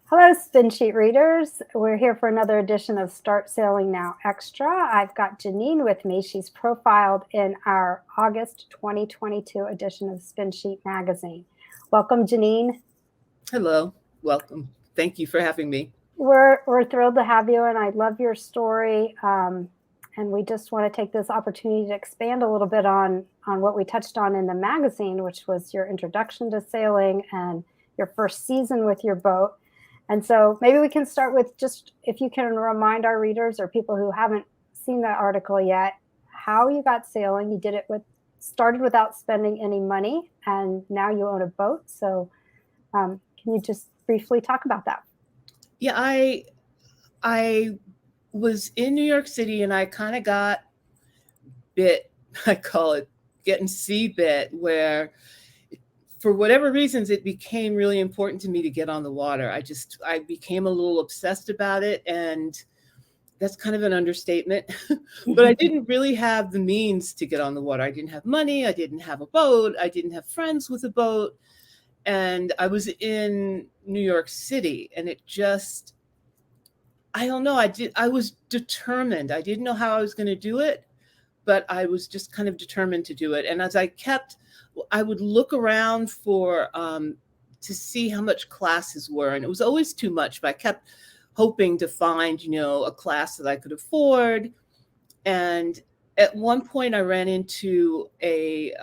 Hello, SpinSheet readers. We're here for another edition of Start Sailing Now Extra. I've got Janine with me. She's profiled in our August 2022 edition of SpinSheet magazine. Welcome, Janine. Hello, welcome. Thank you for having me. We're thrilled to have you, and I love your story. And we just want to take this opportunity to expand a little bit on what we touched on in the magazine, which was your introduction to sailing and your first season with your boat. And so maybe we can start with just if you can remind our readers or people who haven't seen that article yet, how you got sailing. You did it started without spending any money, and now you own a boat. So can you just briefly talk about that? Yeah, I was in New York City and I kind of got bit, I call it getting sea bit, where for whatever reasons it became really important to me to get on the water. I became a little obsessed about it, and that's kind of an understatement. But I didn't really have the means to get on the water. I didn't have money, I didn't have a boat, I didn't have friends with a boat. And I was in New York City, and it just, I don't know, I was determined. I didn't know how I was going to do it, but I was just kind of determined to do it. And as I would look around for to see how much classes were, and it was always too much, but I kept hoping to find, a class that I could afford. And at one point I ran into the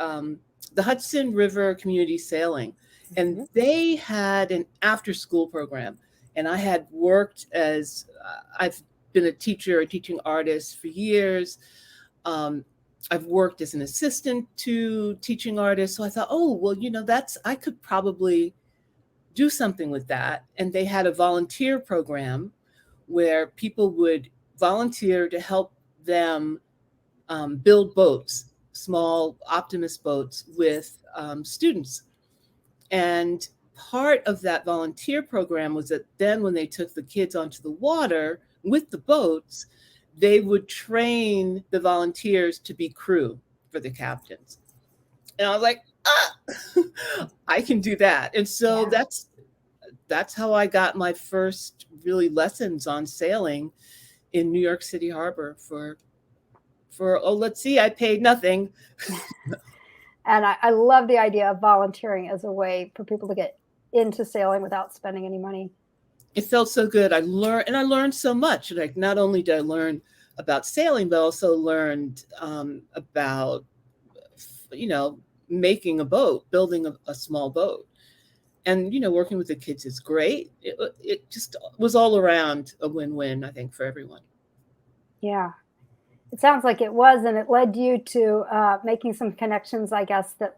Hudson River Community Sailing, and they had an after school program. And I had worked I've been a teaching artist for years. I've worked as an assistant to teaching artists. So I thought, oh, well, I could probably do something with that. And they had a volunteer program where people would volunteer to help them build boats, small Optimist boats with students. And part of that volunteer program was that then when they took the kids onto the water with the boats, they would train the volunteers to be crew for the captains. And I was like, I can do that. And so Yeah. that's how I got my first really lessons on sailing in New York City Harbor let's see, I paid nothing. And I love the idea of volunteering as a way for people to get into sailing without spending any money. It felt so good. I learned so much. Like, not only did I learn about sailing, but also learned about, you know, making a boat, building a small boat. And, working with the kids is great. It just was all around a win-win, I think, for everyone. Yeah. It sounds like it was, and it led you to making some connections, I guess, that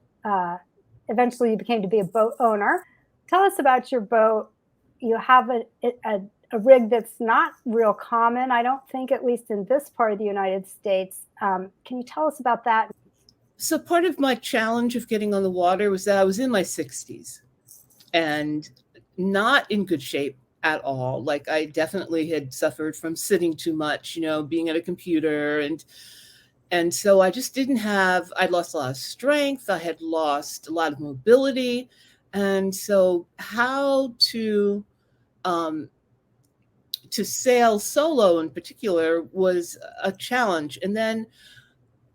eventually you became to be a boat owner. Tell us about your boat. You have a rig that's not real common, I don't think, at least in this part of the United States. Can you tell us about that? So part of my challenge of getting on the water was that I was in my 60s and not in good shape at all. Like, I definitely had suffered from sitting too much, being at a computer, and so I just didn't have, I'd lost a lot of strength, I had lost a lot of mobility. And so how um to sail solo in particular was a challenge. And then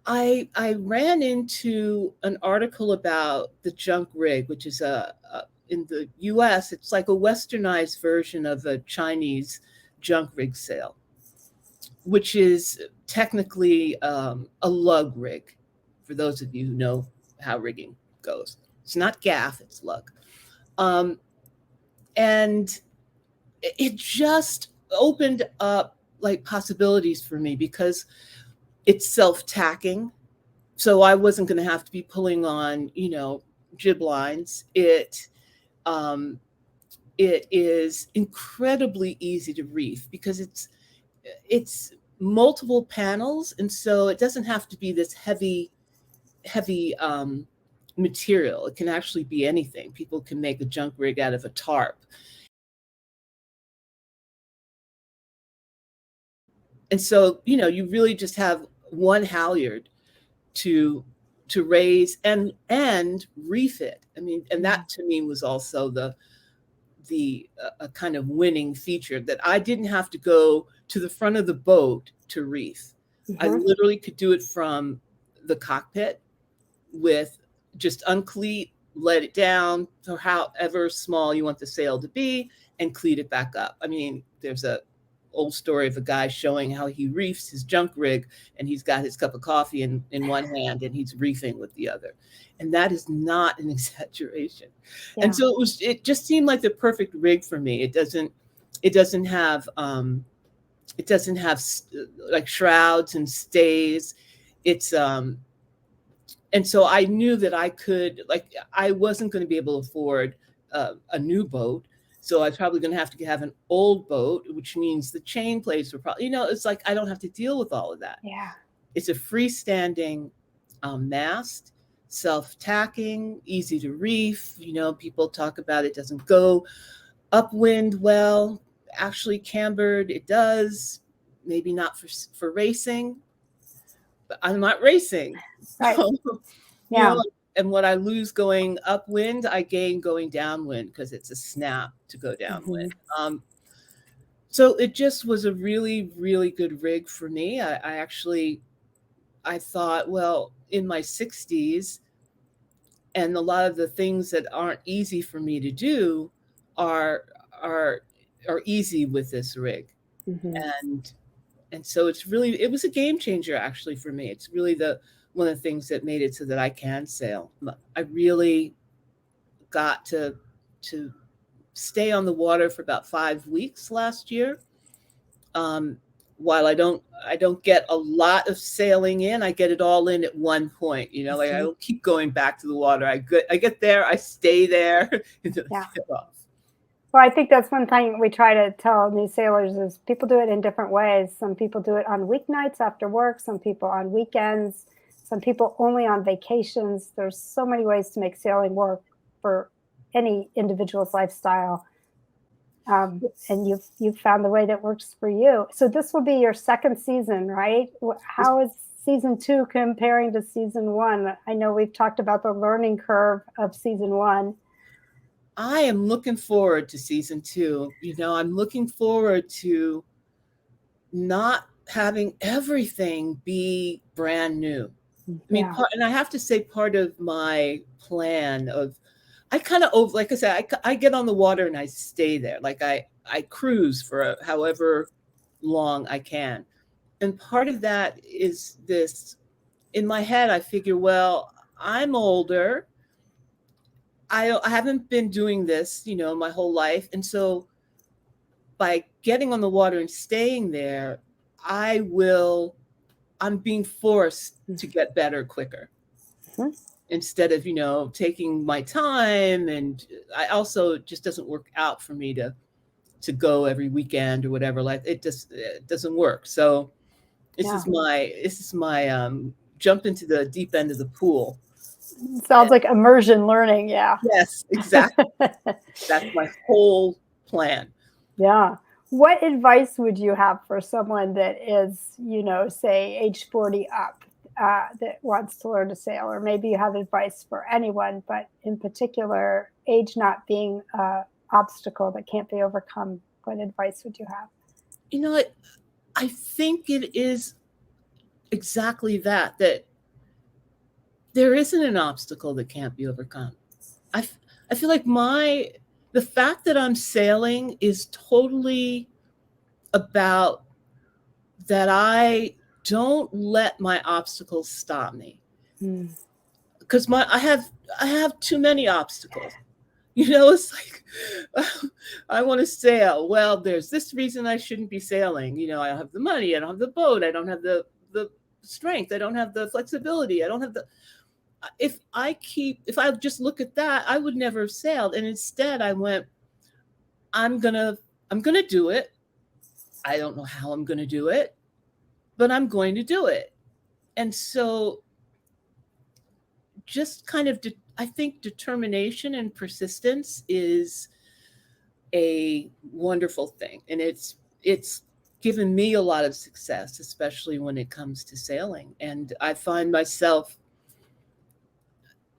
I ran into an article about the junk rig, which is in the US, it's like a westernized version of a Chinese junk rig sail, which is technically a lug rig, for those of you who know how rigging goes. It's not gaff, it's lug. Um, and it just opened up like possibilities for me because it's self-tacking. So I wasn't going to have to be pulling on, jib lines. Um, it is incredibly easy to reef because it's multiple panels, and so it doesn't have to be this heavy material. It can actually be anything. People can make a junk rig out of a tarp. And so, you really just have one halyard to raise and reef it. I mean, and that to me was also a kind of winning feature, that I didn't have to go to the front of the boat to reef. I literally could do it from the cockpit with just uncleat, let it down to however small you want the sail to be, and cleat it back up. I mean, there's a old story of a guy showing how he reefs his junk rig, and he's got his cup of coffee in one hand and he's reefing with the other. And that is not an exaggeration. Yeah. And so it just seemed like the perfect rig for me. It doesn't have like shrouds and stays. It's and so I knew that I wasn't going to be able to afford a new boat. So I was probably going to have an old boat, which means the chain plates were probably, it's like, I don't have to deal with all of that. Yeah. It's a freestanding mast, self-tacking, easy to reef. People talk about it doesn't go upwind well. Actually, cambered, it does. Maybe not for racing, but I'm not racing. Right. So, Yeah. and what I lose going upwind, I gain going downwind, because it's a snap to go downwind. So it just was a really, really good rig for me. I thought, well, in my 60s, and a lot of the things that aren't easy for me to do are easy with this rig. And so it was a game changer actually for me. It's really one of the things that made it so that I can sail. I really got to stay on the water for about 5 weeks last year. While I don't get a lot of sailing in, I get it all in at one point. Like I don't keep going back to the water. I get there, I stay there, and then I get off. Well, I think that's one thing we try to tell new sailors is people do it in different ways. Some people do it on weeknights after work, some people on weekends, some people only on vacations. There's so many ways to make sailing work for any individual's lifestyle. And you've found the way that works for you. So this will be your second season, right? How is season 2 comparing to season 1? I know we've talked about the learning curve of season 1. I am looking forward to season 2. I'm looking forward to not having everything be brand new. I mean, and I have to say, part of my plan I kind of, like I said, I get on the water and I stay there. Like I cruise for however long I can. And part of that is this, in my head, I figure, well, I'm older. I haven't been doing this, my whole life. And so by getting on the water and staying there, I'm being forced to get better quicker. Instead of, taking my time. And I also, it just doesn't work out for me to go every weekend or whatever. Like it doesn't work. So this is my jump into the deep end of the pool. Sounds like immersion learning. Yeah. Yes, exactly. That's my whole plan. Yeah. What advice would you have for someone that is, say age 40 up, that wants to learn to sail? Or maybe you have advice for anyone, but in particular, age not being an obstacle that can't be overcome. What advice would you have? I think it is exactly that there isn't an obstacle that can't be overcome. I feel like the fact that I'm sailing is totally about that I don't let my obstacles stop me. Because I have too many obstacles. It's like, I want to sail. Well, there's this reason I shouldn't be sailing. I don't have the money. I don't have the boat. I don't have the strength. I don't have the flexibility. I don't have if I just look at that, I would never have sailed. And instead I went, I'm gonna do it. I don't know how I'm gonna do it, but I'm going to do it. And so just kind of, I think determination and persistence is a wonderful thing. And it's given me a lot of success, especially when it comes to sailing. And I find myself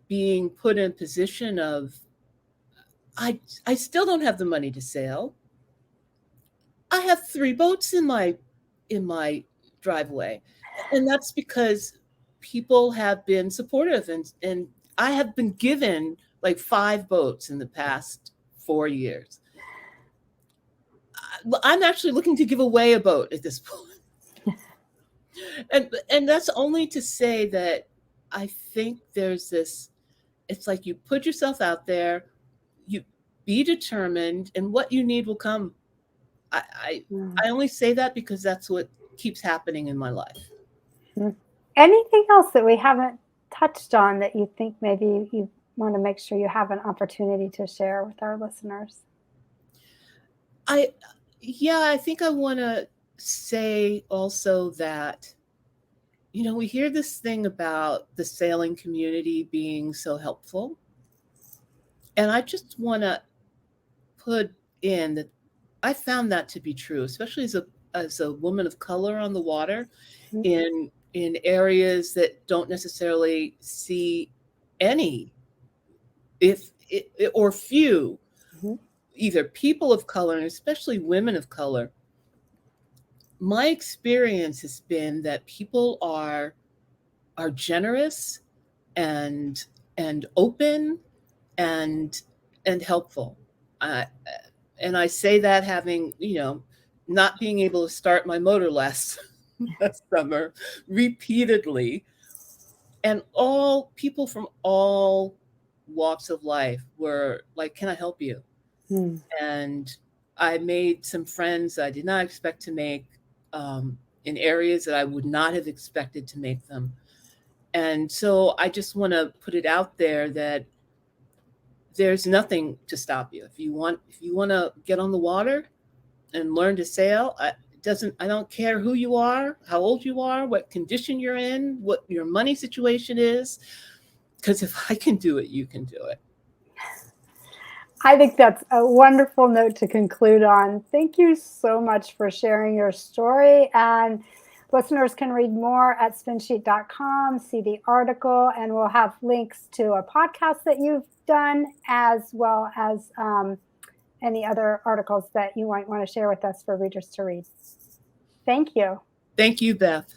being put in a position of, I still don't have the money to sail. I have 3 boats in my driveway. And that's because people have been supportive, and I have been given like 5 boats in the past 4 years. I'm actually looking to give away a boat at this point. And that's only to say that I think there's this, it's like you put yourself out there, you be determined, and what you need will come. I only say that because that's what keeps happening in my life. Anything else that we haven't touched on that you think maybe you want to make sure you have an opportunity to share with our listeners? I think I want to say also that, we hear this thing about the sailing community being so helpful. And I just want to put in that I found that to be true, especially as a woman of color on the water, in areas that don't necessarily see any, or few, either people of color, and especially women of color. My experience has been that people are generous and open and helpful. And I say that having, not being able to start my motor last summer repeatedly, and all people from all walks of life were like, "Can I help you?" And I made some friends I did not expect to make, in areas that I would not have expected to make them. And so I just want to put it out there that there's nothing to stop you. If you want to get on the water and learn to sail, I don't care who you are, how old you are, what condition you're in, what your money situation is, because if I can do it, you can do it. I think that's a wonderful note to conclude on. Thank you so much for sharing your story. And listeners can read more at spinsheet.com, see the article, and we'll have links to a podcast that you've done, as well as any other articles that you might want to share with us for readers to read. Thank you. Thank you, Beth.